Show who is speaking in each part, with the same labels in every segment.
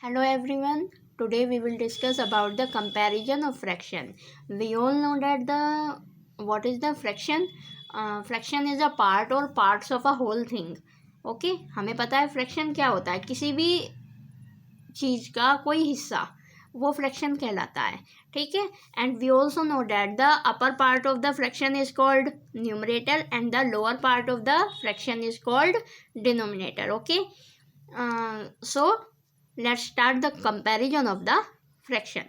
Speaker 1: Hello everyone. Today we will discuss about the comparison of fraction. We all know that the what is the fraction? Fraction is a part or parts of a whole thing. Okay, हमें पता है fraction क्या होता है. किसी भी चीज़ का कोई हिस्सा वो फ्रैक्शन कहलाता है. ठीक है. And we also know that the upper part of the fraction is called numerator and the lower part of the fraction is called denominator. Okay, so let's start the comparison of the fraction.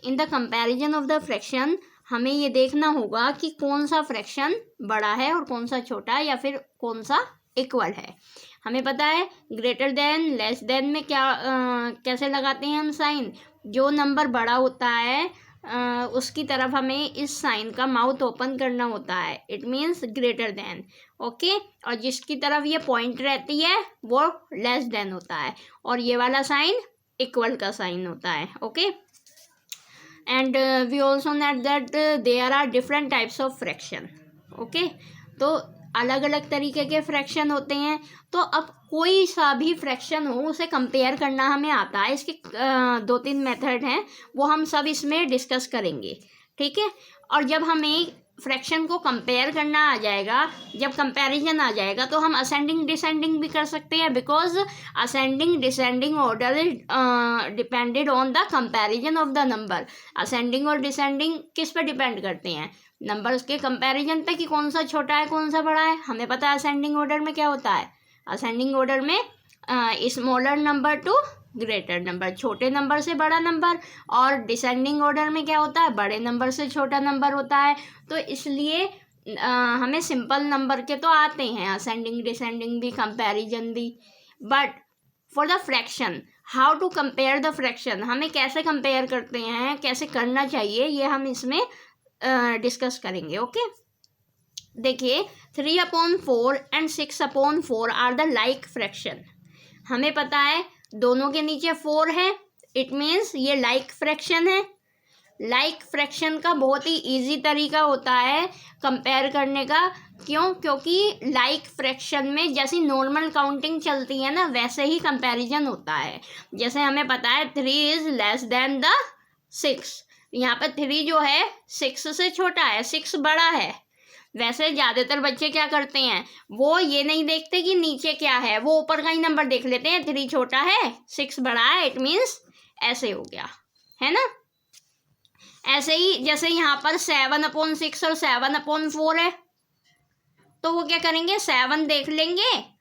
Speaker 1: In the comparison of the fraction हमें ये देखना होगा कि कौन सा fraction बड़ा है और कौन सा छोटा है या फिर कौन सा इक्वल है. हमें पता है ग्रेटर देन लेस देन में क्या कैसे लगाते हैं हम साइन. जो नंबर बड़ा होता है उसकी तरफ हमें इस साइन का माउथ ओपन करना होता है. It means greater than. Okay, और जिसकी तरफ ये पॉइंट रहती है वो लेस देन होता है और ये वाला साइन इक्वल का साइन होता है. Okay, and we also note that there are different types of fraction. Okay, तो अलग अलग तरीके के फ्रैक्शन होते हैं. तो अब कोई सा भी फ्रैक्शन हो उसे कंपेयर करना हमें आता है. इसके 2-3 मेथड हैं, वो हम सब इसमें डिस्कस करेंगे. ठीक है. और जब हमें फ्रैक्शन को कंपेयर करना आ जाएगा, जब कंपैरिजन आ जाएगा, तो हम असेंडिंग डिसेंडिंग भी कर सकते हैं. Because ascending descending order is depended on the comparison of the number. Ascending और डिसेंडिंग किस पे डिपेंड करते हैं? नंबर्स के कंपैरिजन पे कि कौन सा छोटा है कौन सा बड़ा है. हमें पता है असेंडिंग ऑर्डर में क्या होता है. असेंडिंग ऑर्डर में smaller number two greater number, छोटे नंबर से बड़ा नंबर. और डिसेंडिंग ऑर्डर में क्या होता है, बड़े नंबर से छोटा नंबर होता है. तो इसलिए हमें सिंपल नंबर के तो आते हैं, असेंडिंग डिसेंडिंग भी, कंपैरिजन भी. But for the fraction, how to compare the fraction, हमें कैसे कंपेयर करते हैं, कैसे करना चाहिए, ये हम इसमें डिस्कस करेंगे. ओके, देखिए 3/4 and 6/4 are the like fraction. हमें पता है दोनों के नीचे 4 है. इट मीन्स ये लाइक फ्रैक्शन है. लाइक फ्रैक्शन का बहुत ही इजी तरीका होता है कंपेयर करने का. क्यों? क्योंकि लाइक फ्रैक्शन में जैसी नॉर्मल काउंटिंग चलती है ना, वैसे ही कंपैरिजन होता है. जैसे हमें पता है 3 इज लेस देन द 6. यहाँ पर 3 जो है 6 से छोटा है, 6 बड़ा है. वैसे ज़्यादातर बच्चे क्या करते हैं, वो ये नहीं देखते कि नीचे क्या है, वो ऊपर का ही नंबर देख लेते हैं. 3 छोटा है 6 बड़ा है, इट मीन्स ऐसे हो गया है ना. ऐसे ही जैसे यहाँ पर 7/6 और 7/4 है, तो वो क्या करेंगे, 7 देख लेंगे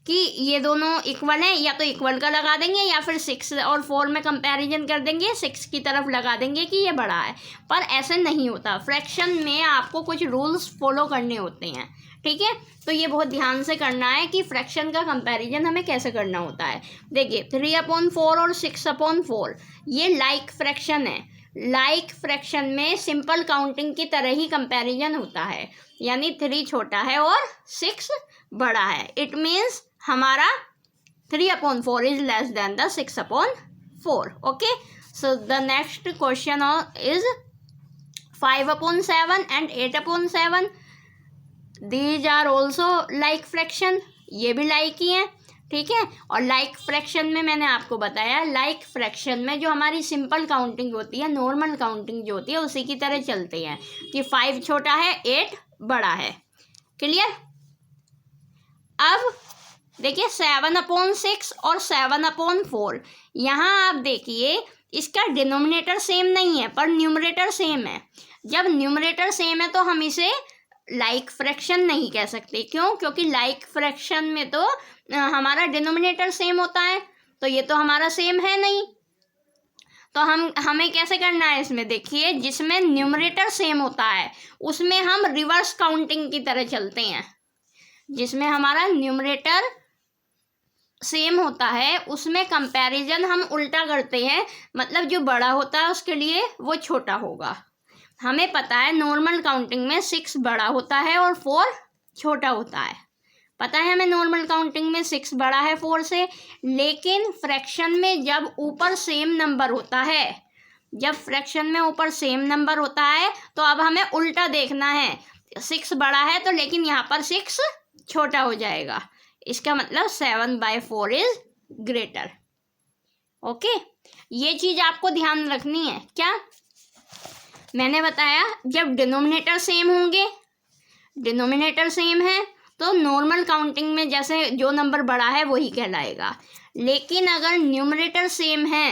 Speaker 1: कि ये दोनों इक्वल हैं, या तो इक्वल का लगा देंगे या फिर 6 और 4 में कंपैरिजन कर देंगे, 6 की तरफ लगा देंगे कि ये बड़ा है. पर ऐसे नहीं होता. फ्रैक्शन में आपको कुछ रूल्स फॉलो करने होते हैं. ठीक है, तो ये बहुत ध्यान से करना है कि फ्रैक्शन का कंपैरिजन हमें कैसे करना होता है. देखिए 3/4 और 6/4 ये लाइक फ्रैक्शन है. लाइक फ्रैक्शन में सिंपल काउंटिंग की तरह ही कंपैरिजन होता है. यानी 3 छोटा है और 6 बड़ा है. इट मीन्स हमारा 3/4 is less than the 6/4. Okay, so the next question is 5/7 and 8/7. These are also like fraction. ये भी लाइक ही हैं. ठीक है, और लाइक फ्रैक्शन में मैंने आपको बताया, लाइक फ्रैक्शन में जो हमारी सिंपल काउंटिंग होती है, नॉर्मल काउंटिंग जो होती है, उसी की तरह चलते हैं कि 5 छोटा है 8 बड़ा है. क्लियर. अब देखिए 7/6 और 7/4, यहाँ आप देखिए इसका डिनोमिनेटर सेम नहीं है पर न्यूमरेटर सेम है. जब न्यूमरेटर सेम है तो हम इसे लाइक फ्रैक्शन नहीं कह सकते. क्यों? क्योंकि लाइक फ्रैक्शन में तो हमारा डिनोमिनेटर सेम होता है, तो ये तो हमारा सेम है नहीं. तो हमें कैसे करना है इसमें, देखिए जिसमें न्यूमरेटर सेम होता है उसमें हम रिवर्स काउंटिंग की तरह चलते हैं. जिसमें हमारा न्यूमरेटर सेम होता है उसमें कंपैरिजन हम उल्टा करते हैं. मतलब जो बड़ा होता है उसके लिए वो छोटा होगा. हमें पता है नॉर्मल काउंटिंग में 6 बड़ा होता है और 4 छोटा होता है. पता है हमें नॉर्मल काउंटिंग में 6 बड़ा है 4 से. लेकिन फ्रैक्शन में जब ऊपर सेम नंबर होता है, जब फ्रैक्शन में ऊपर सेम नंबर होता है तो अब हमें उल्टा देखना है. 6 बड़ा है तो लेकिन यहाँ पर 6 छोटा हो जाएगा. इसका मतलब 7/4 इज ग्रेटर. ओके, ये चीज़ आपको ध्यान रखनी है। क्या मैंने बताया, जब डिनोमिनेटर सेम होंगे, डिनोमिनेटर सेम है तो नॉर्मल काउंटिंग में जैसे जो नंबर बड़ा है वही कहलाएगा। लेकिन अगर न्यूमरेटर सेम है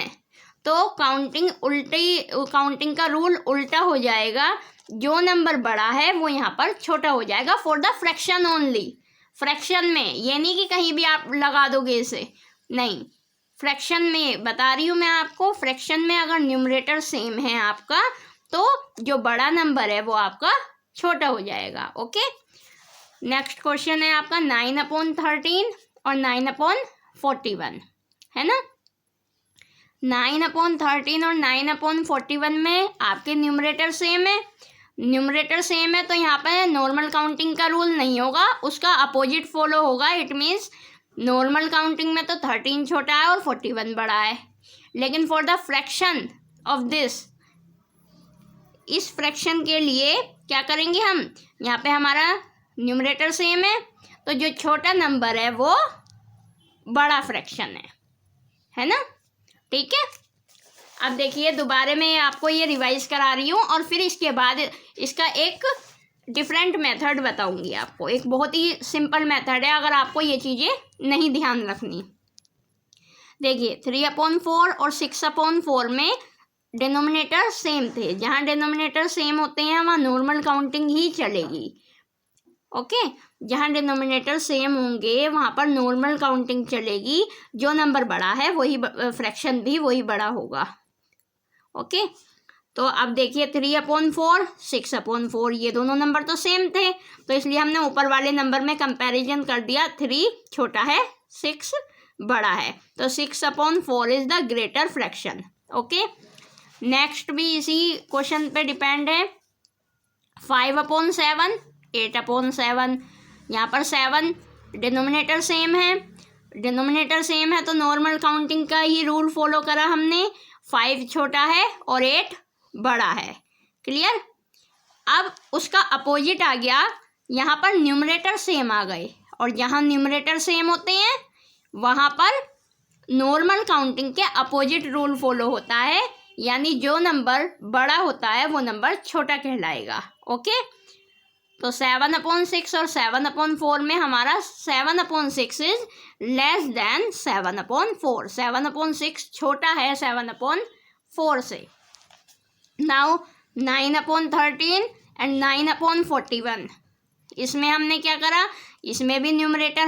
Speaker 1: तो काउंटिंग का रूल उल्टा हो जाएगा, जो नंबर बड़ा है वो यहाँ पर छोटा हो जाएगा for the fraction only. Fraction में, ये नहीं कि कहीं भी आप लगा दोगे इसे, नहीं, फ्रैक्शन में बता रही हूँ मैं आपको। फ्रैक्शन में अगर न्यूमरेटर सेम है आपका तो जो बड़ा नंबर है वो आपका छोटा हो जाएगा। ओके, नेक्स्ट क्वेश्चन है आपका 9/13 और 9/41, है ना। 9/13 और 9/41 में आपके न्यूमरेटर सेम है। न्यूमरेटर सेम है तो यहाँ पे नॉर्मल काउंटिंग का रूल नहीं होगा, उसका अपोजिट फॉलो होगा। इट मीन्स नॉर्मल काउंटिंग में तो 13 छोटा है और 41 बड़ा है। लेकिन for the fraction of this, इस फ्रैक्शन के लिए क्या करेंगे हम, यहाँ पे हमारा न्यूमरेटर सेम है तो जो छोटा नंबर है वो बड़ा फ्रैक्शन है ना। ठीक है, अब देखिए दोबारा मैं आपको ये रिवाइज करा रही हूँ और फिर इसके बाद इसका एक डिफरेंट मेथड बताऊंगी आपको। एक बहुत ही सिंपल मेथड है अगर आपको ये चीज़ें नहीं ध्यान रखनी। देखिए 3/4 और 6/4 में डिनोमिनेटर सेम थे। जहाँ डिनोमिनेटर सेम होते हैं वहाँ नॉर्मल काउंटिंग ही चलेगी। ओके, जहाँ डिनोमिनेटर सेम होंगे वहाँ पर नॉर्मल काउंटिंग चलेगी। जो नंबर बड़ा है वही फ्रैक्शन भी वही बड़ा होगा। ओके, तो अब देखिए 3/4, 6/4, ये दोनों नंबर तो सेम थे तो इसलिए हमने ऊपर वाले नंबर में कंपैरिजन कर दिया। 3 छोटा है, 6 बड़ा है, तो 6/4 is the greater fraction. Okay, next भी इसी क्वेश्चन पे डिपेंड है। 5/7, 8/7, यहाँ पर 7 डिनोमिनेटर सेम है। डिनोमिनेटर सेम है तो नॉर्मल काउंटिंग का ही रूल फॉलो करा हमने। 5 छोटा है और 8 बड़ा है। क्लियर। अब उसका अपोजिट आ गया, यहाँ पर न्यूमरेटर सेम आ गए और जहाँ न्यूमरेटर सेम होते हैं वहाँ पर नॉर्मल काउंटिंग के अपोजिट रूल फॉलो होता है, यानी जो नंबर बड़ा होता है वो नंबर छोटा कहलाएगा। ओके, तो 7/6 और 7/4 में हमारा 7/6 इज लेस देन 7/4। 7/6 छोटा है 7/4 से। नाउ 9/13 एंड 9/41, इसमें हमने क्या करा, इसमें भी न्यूमरेटर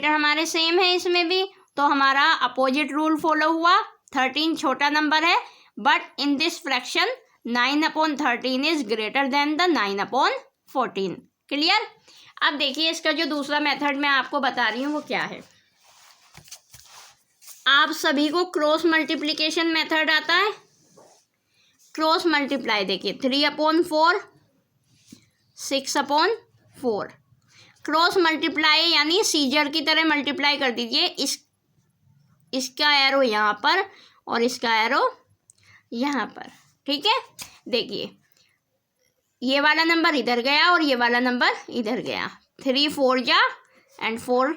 Speaker 1: हमारे सेम है इसमें भी, तो हमारा अपोजिट रूल फॉलो हुआ। 13 छोटा नंबर है but in this fraction 9/13 is greater than the 9/14। Clear. अब देखिए इसका जो दूसरा मेथड मैं आपको बता रही हूँ वो क्या है। आप सभी को क्रॉस मल्टीप्लिकेशन मेथड आता है। क्रॉस मल्टीप्लाई देखिए 3/4, 6/4, क्रॉस मल्टीप्लाई यानी सीजर की तरह मल्टीप्लाई कर दीजिए। इसका एरो यहाँ पर और इसका एरो यहाँ पर। ठीक है, देखिए ये वाला नंबर इधर गया और ये वाला नंबर इधर गया। 3 4 जा एंड 4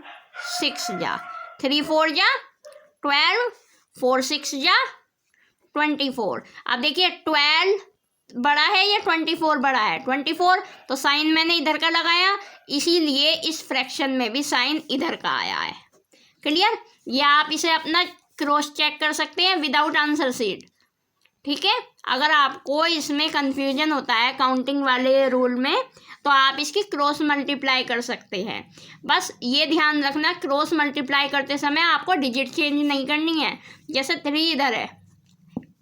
Speaker 1: 6 जा। 3 4 जा 12, 4 6 जा 24। अब देखिए 12 बड़ा है या 24 बड़ा है। 24 तो साइन मैंने इधर का लगाया, इसीलिए इस फ्रैक्शन में भी साइन इधर का आया है। क्लियर। या आप इसे अपना क्रॉस चेक कर सकते हैं विदाउट आंसर शीट। ठीक है, अगर आपको इसमें कंफ्यूजन होता है काउंटिंग वाले रूल में तो आप इसकी क्रॉस मल्टीप्लाई कर सकते हैं। बस ये ध्यान रखना क्रॉस मल्टीप्लाई करते समय आपको डिजिट चेंज नहीं करनी है। जैसे 3 इधर है,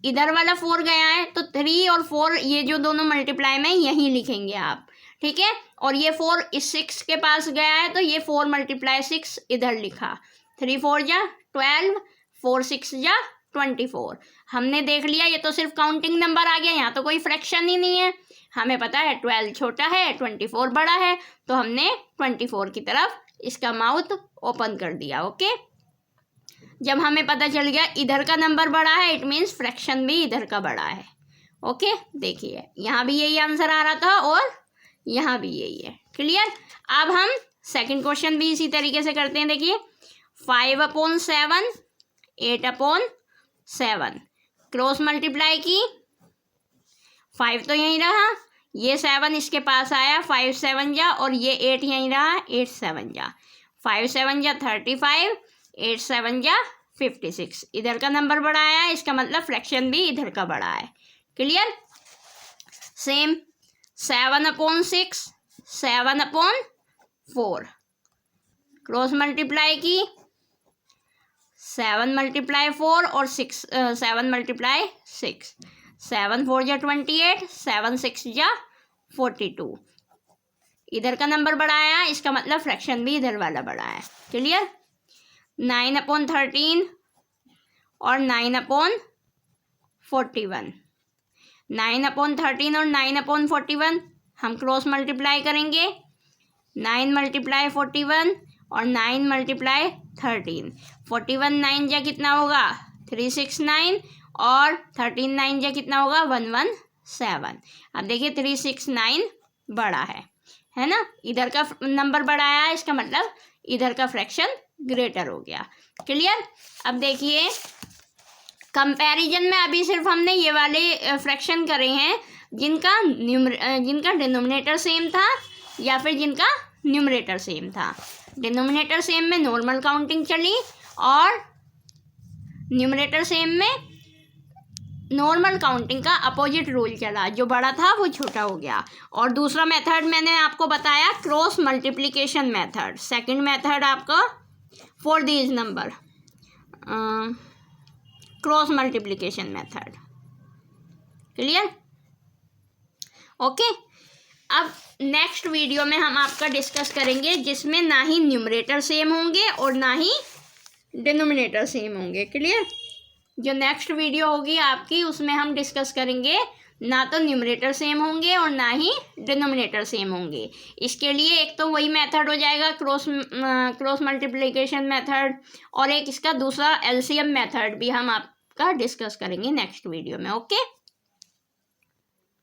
Speaker 1: इधर वाला 4 गया है तो 3 और 4 ये जो दोनों मल्टीप्लाई में यहीं लिखेंगे आप। ठीक है, और ये 4 इस 6 के पास गया है तो ये 4 × 6 इधर लिखा। 3 4 जा 12, 4 6 जा 24। हमने देख लिया ये तो सिर्फ काउंटिंग नंबर आ गया, यहाँ तो कोई फ्रैक्शन ही नहीं है। हमें पता है 12 छोटा है 24 बड़ा है, तो हमने 24 की तरफ इसका माउथ ओपन कर दिया। ओके, जब हमें पता चल गया इधर का नंबर बड़ा है इट मीन्स फ्रैक्शन भी इधर का बड़ा है। ओके, देखिए यहाँ भी यही आंसर आ रहा था और यहाँ भी यही है। क्लियर। अब हम सेकंड क्वेश्चन भी इसी तरीके से करते हैं। देखिए 5/7, 8/7, क्रॉस मल्टीप्लाई की, 5 तो यहीं रहा, ये 7 इसके पास आया, 5 7 जा, और ये 8 यहीं रहा, 8 7 जा, 5 7 जा 35, 8 7 जा 56। इधर का नंबर बड़ा आया, इसका मतलब फ्रैक्शन भी इधर का बड़ा है। क्लियर? सेम 7/6, 7/4, क्रॉस मल्टीप्लाई की, 7 × 4 और 6 7 × 6, 7 4 जा 28, 7 6 जा 42। इधर का नंबर बड़ा आया, इसका मतलब फ्रैक्शन भी इधर वाला बड़ा है। क्लियर? 9/13 और 9/41, 9/13 और 9/41 हम क्रॉस मल्टीप्लाई करेंगे, 9 × 41 और 9 × 13, 41 9 जा कितना होगा 369, और 13 9 जा कितना होगा 117। अब देखिए 369 बड़ा है ना, इधर का नंबर बड़ा आया, इसका मतलब इधर का फ्रैक्शन ग्रेटर हो गया। क्लियर? अब देखिए कंपैरिजन में अभी सिर्फ हमने ये वाले फ्रैक्शन करे हैं जिनका डिनोमिनेटर सेम था या फिर जिनका न्यूमरेटर सेम था। डिनोमिनेटर सेम में नॉर्मल काउंटिंग चली और न्यूमरेटर सेम में नॉर्मल काउंटिंग का अपोजिट रूल चला, जो बड़ा था वो छोटा हो गया। और दूसरा मेथड मैंने आपको बताया cross multiplication method. Second method आपका for these number cross multiplication method. Clear? Okay. अब नेक्स्ट वीडियो में हम आपका डिस्कस करेंगे जिसमें ना ही न्यूमरेटर सेम होंगे और ना ही डिनोमिनेटर सेम होंगे। क्लियर? जो नेक्स्ट वीडियो होगी आपकी उसमें हम डिस्कस करेंगे ना तो न्यूमरेटर सेम होंगे और ना ही डिनोमिनेटर सेम होंगे। इसके लिए एक तो वही मेथड हो जाएगा क्रॉस मल्टीप्लिकेशन मेथड, और एक इसका दूसरा एलसीएम मेथड भी हम आपका डिस्कस करेंगे नेक्स्ट वीडियो में। ओके।